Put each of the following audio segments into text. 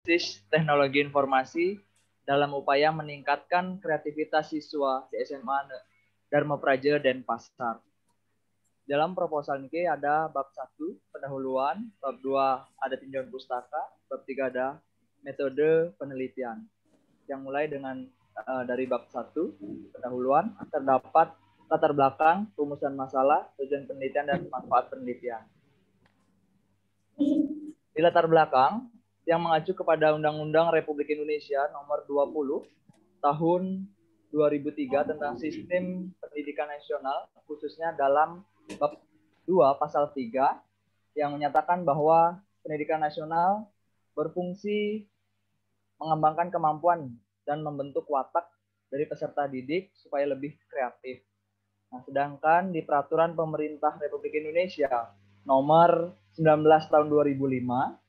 berbasis teknologi informasi dalam upaya meningkatkan kreativitas siswa di SMA Dharma Praja Denpasar. Dalam proposal ini ada bab 1 pendahuluan, bab 2 ada tinjauan pustaka, bab 3 ada metode penelitian. Yang mulai dengan dari bab 1 pendahuluan terdapat latar belakang, rumusan masalah, tujuan penelitian dan manfaat penelitian. Di latar belakang yang mengacu kepada Undang-Undang Republik Indonesia Nomor 20 Tahun 2003 tentang Sistem Pendidikan Nasional, khususnya dalam bab 2 pasal 3 yang menyatakan bahwa pendidikan nasional berfungsi mengembangkan kemampuan dan membentuk watak dari peserta didik supaya lebih kreatif. Nah, sedangkan di Peraturan Pemerintah Republik Indonesia Nomor 19 Tahun 2005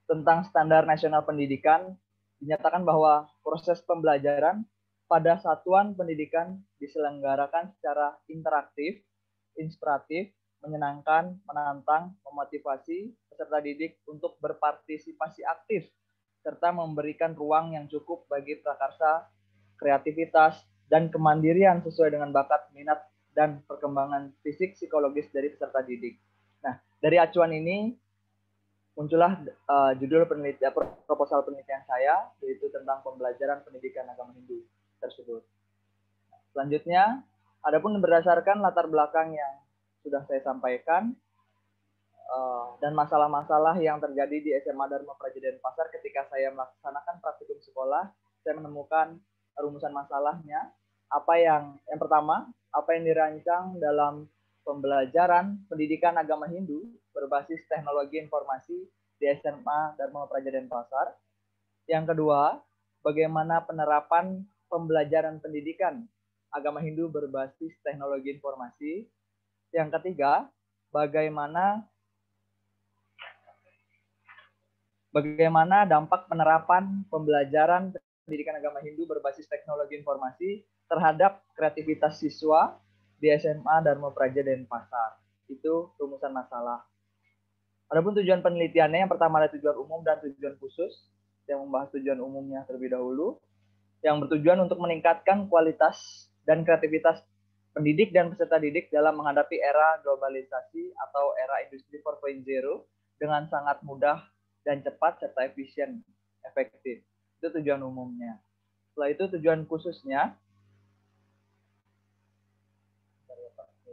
tentang Standar Nasional Pendidikan dinyatakan bahwa proses pembelajaran pada satuan pendidikan diselenggarakan secara interaktif, inspiratif, menyenangkan, menantang, memotivasi peserta didik untuk berpartisipasi aktif, serta memberikan ruang yang cukup bagi prakarsa, kreativitas, dan kemandirian sesuai dengan bakat, minat, dan perkembangan fisik psikologis dari peserta didik. Nah, dari acuan ini muncullah judul penelitian proposal penelitian saya, yaitu tentang pembelajaran pendidikan agama Hindu tersebut. Selanjutnya, adapun berdasarkan latar belakang yang sudah saya sampaikan dan masalah-masalah yang terjadi di SMA Dharma Praja Denpasar ketika saya melaksanakan praktikum sekolah, saya menemukan rumusan masalahnya. Yang pertama, apa yang dirancang dalam pembelajaran pendidikan agama Hindu berbasis teknologi informasi di SMA Dharma Praja Denpasar. Yang kedua, bagaimana penerapan pembelajaran pendidikan agama Hindu berbasis teknologi informasi. Yang ketiga, bagaimana dampak penerapan pembelajaran pendidikan agama Hindu berbasis teknologi informasi terhadap kreativitas siswa di SMA Dharma Praja Denpasar. Itu rumusan masalah. Adapun tujuan penelitiannya, yang pertama ada tujuan umum dan tujuan khusus. Yang membahas tujuan umumnya terlebih dahulu, yang bertujuan untuk meningkatkan kualitas dan kreativitas pendidik dan peserta didik dalam menghadapi era globalisasi atau era industri 4.0 dengan sangat mudah dan cepat serta efisien, efektif. Itu tujuan umumnya. Setelah itu tujuan khususnya,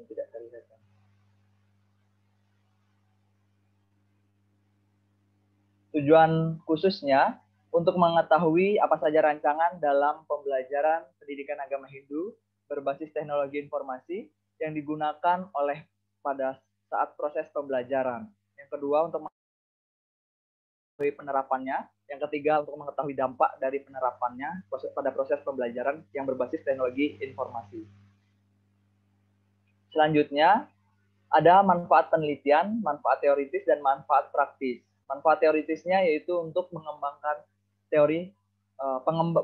tidak terlihat. Tujuan khususnya untuk mengetahui apa saja rancangan dalam pembelajaran pendidikan agama Hindu berbasis teknologi informasi yang digunakan oleh pada saat proses pembelajaran. Yang kedua, untuk mengetahui penerapannya. Yang ketiga, untuk mengetahui dampak dari penerapannya pada proses pembelajaran yang berbasis teknologi informasi. Selanjutnya, ada manfaat penelitian, manfaat teoritis, dan manfaat praktis. Manfaat teoritisnya yaitu untuk mengembangkan teori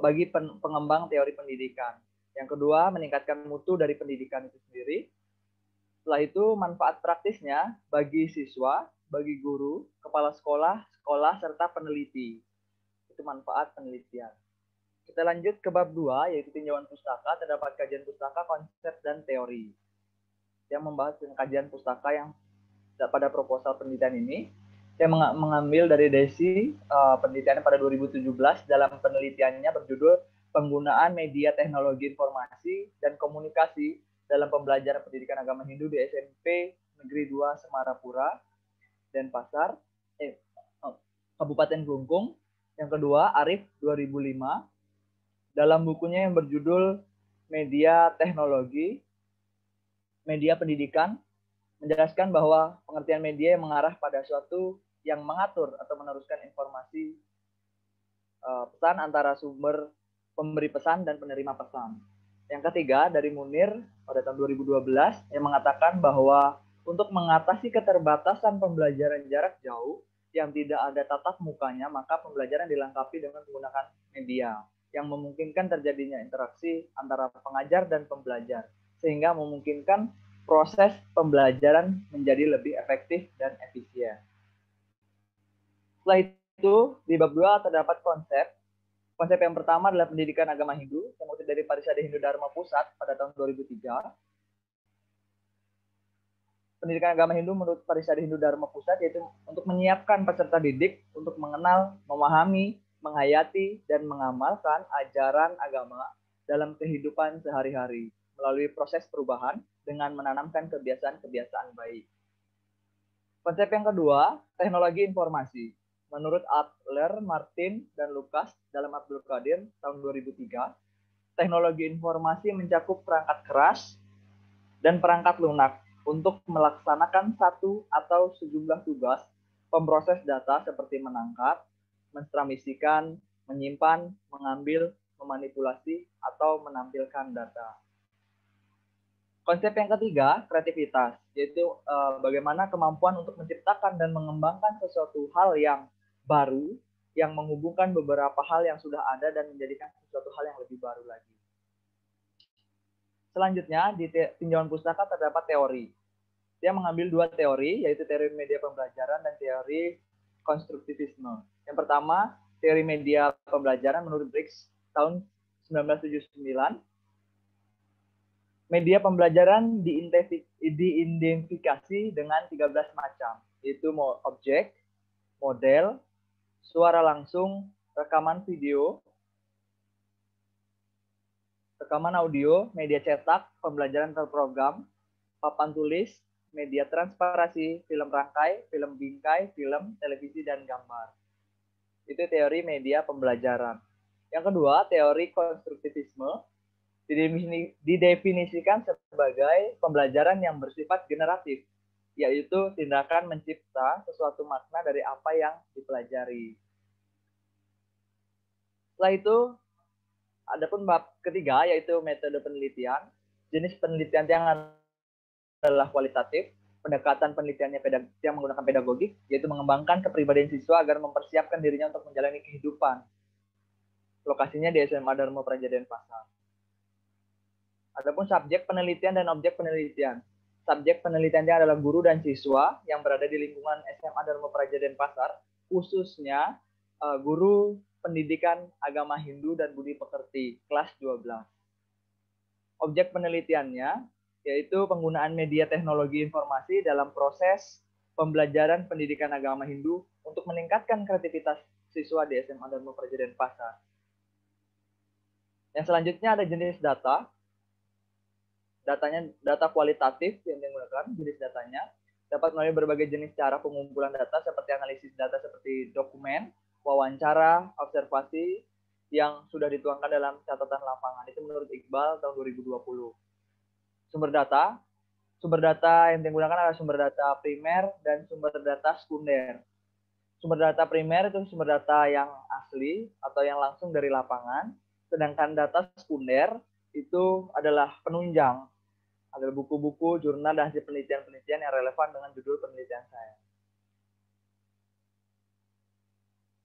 bagi pengembang teori pendidikan. Yang kedua, meningkatkan mutu dari pendidikan itu sendiri. Setelah itu, manfaat praktisnya bagi siswa, bagi guru, kepala sekolah, serta peneliti. Itu manfaat penelitian. Kita lanjut ke bab 2, yaitu tinjauan pustaka. Terdapat kajian pustaka, konsep, dan teori. Yang membahas kajian pustaka yang pada proposal penelitian ini, saya mengambil dari Desi penelitiannya pada 2017 dalam penelitiannya berjudul Penggunaan Media Teknologi Informasi dan Komunikasi dalam Pembelajaran Pendidikan Agama Hindu di SMP Negeri 2 Semarapura, Denpasar, Kabupaten Klungkung. Yang kedua, Arif 2005 dalam bukunya yang berjudul Media Teknologi Media Pendidikan, menjelaskan bahwa pengertian media yang mengarah pada suatu yang mengatur atau meneruskan informasi pesan antara sumber pemberi pesan dan penerima pesan. Yang ketiga, dari Munir pada tahun 2012 yang mengatakan bahwa untuk mengatasi keterbatasan pembelajaran jarak jauh yang tidak ada tatap mukanya, maka pembelajaran dilengkapi dengan menggunakan media yang memungkinkan terjadinya interaksi antara pengajar dan pembelajar, sehingga memungkinkan proses pembelajaran menjadi lebih efektif dan efisien. Setelah itu di bab 2 terdapat konsep. Konsep yang pertama adalah pendidikan agama Hindu yang mengutip dari Parisada Hindu Dharma Pusat pada tahun 2003. Pendidikan agama Hindu menurut Parisada Hindu Dharma Pusat yaitu untuk menyiapkan peserta didik untuk mengenal, memahami, menghayati, dan mengamalkan ajaran agama dalam kehidupan sehari-hari melalui proses perubahan dengan menanamkan kebiasaan-kebiasaan baik. Konsep yang kedua, teknologi informasi. Menurut Adler, Martin, dan Lucas dalam Abdul Qadir tahun 2003, teknologi informasi mencakup perangkat keras dan perangkat lunak untuk melaksanakan satu atau sejumlah tugas pemproses data seperti menangkap, mentransmisikan, menyimpan, mengambil, memanipulasi, atau menampilkan data. Konsep yang ketiga, kreativitas, yaitu bagaimana kemampuan untuk menciptakan dan mengembangkan sesuatu hal yang baru, yang menghubungkan beberapa hal yang sudah ada dan menjadikan sesuatu hal yang lebih baru lagi. Selanjutnya, di tinjauan pustaka terdapat teori. Dia mengambil dua teori, yaitu teori media pembelajaran dan teori konstruktivisme. Yang pertama, teori media pembelajaran menurut Briggs tahun 1979. Media pembelajaran diidentifikasi dengan 13 macam, yaitu objek, model, suara langsung, rekaman video, rekaman audio, media cetak, pembelajaran terprogram, papan tulis, media transparasi, film rangkai, film bingkai, film, televisi, dan gambar. Itu teori media pembelajaran. Yang kedua, teori konstruktivisme didefinisikan sebagai pembelajaran yang bersifat generatif, yaitu tindakan mencipta sesuatu makna dari apa yang dipelajari. Setelah itu, adapun bab ketiga, yaitu metode penelitian. Jenis penelitian yang adalah kualitatif, pendekatan penelitiannya yang menggunakan pedagogik, yaitu mengembangkan kepribadian siswa agar mempersiapkan dirinya untuk menjalani kehidupan. Lokasinya di SMA Dharma Praja Denpasar. Adapun subjek penelitian dan objek penelitian. Subjek penelitiannya adalah guru dan siswa yang berada di lingkungan SMA Dharma Praja Denpasar, khususnya guru pendidikan agama Hindu dan budi pekerti kelas 12. Objek penelitiannya yaitu penggunaan media teknologi informasi dalam proses pembelajaran pendidikan agama Hindu untuk meningkatkan kreativitas siswa di SMA Dharma Praja Denpasar. Yang selanjutnya ada jenis data. Data kualitatif yang digunakan, jenis datanya dapat melalui berbagai jenis cara pengumpulan data seperti analisis data seperti dokumen, wawancara, observasi yang sudah dituangkan dalam catatan lapangan. Itu menurut Iqbal tahun 2020. Sumber data yang digunakan adalah sumber data primer dan sumber data sekunder. Sumber data primer itu sumber data yang asli atau yang langsung dari lapangan, sedangkan data sekunder itu adalah penunjang, adalah buku-buku, jurnal, dan hasil penelitian-penelitian yang relevan dengan judul penelitian saya.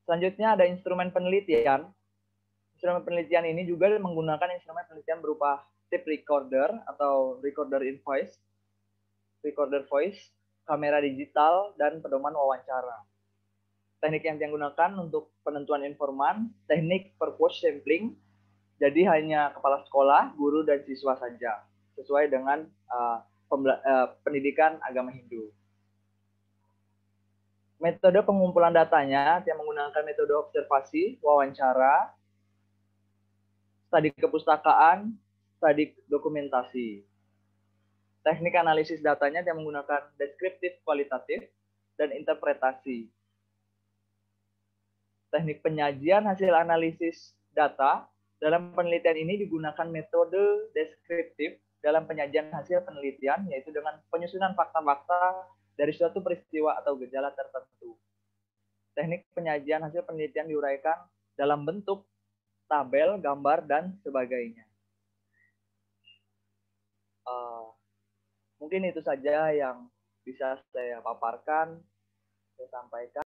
Selanjutnya ada instrumen penelitian. Instrumen penelitian ini juga menggunakan instrumen penelitian berupa tape recorder atau recorder voice, kamera digital, dan pedoman wawancara. Teknik yang digunakan untuk penentuan informan, teknik purpose sampling, jadi hanya kepala sekolah, guru, dan siswa saja, sesuai dengan pendidikan agama Hindu. Metode pengumpulan datanya yang menggunakan metode observasi, wawancara, studi kepustakaan, studi dokumentasi. Teknik analisis datanya yang menggunakan deskriptif kualitatif dan interpretasi. Teknik penyajian hasil analisis data dalam penelitian ini digunakan metode deskriptif dalam penyajian hasil penelitian, yaitu dengan penyusunan fakta-fakta dari suatu peristiwa atau gejala tertentu. Teknik penyajian hasil penelitian diuraikan dalam bentuk tabel, gambar, dan sebagainya. Mungkin itu saja yang bisa saya paparkan, saya sampaikan.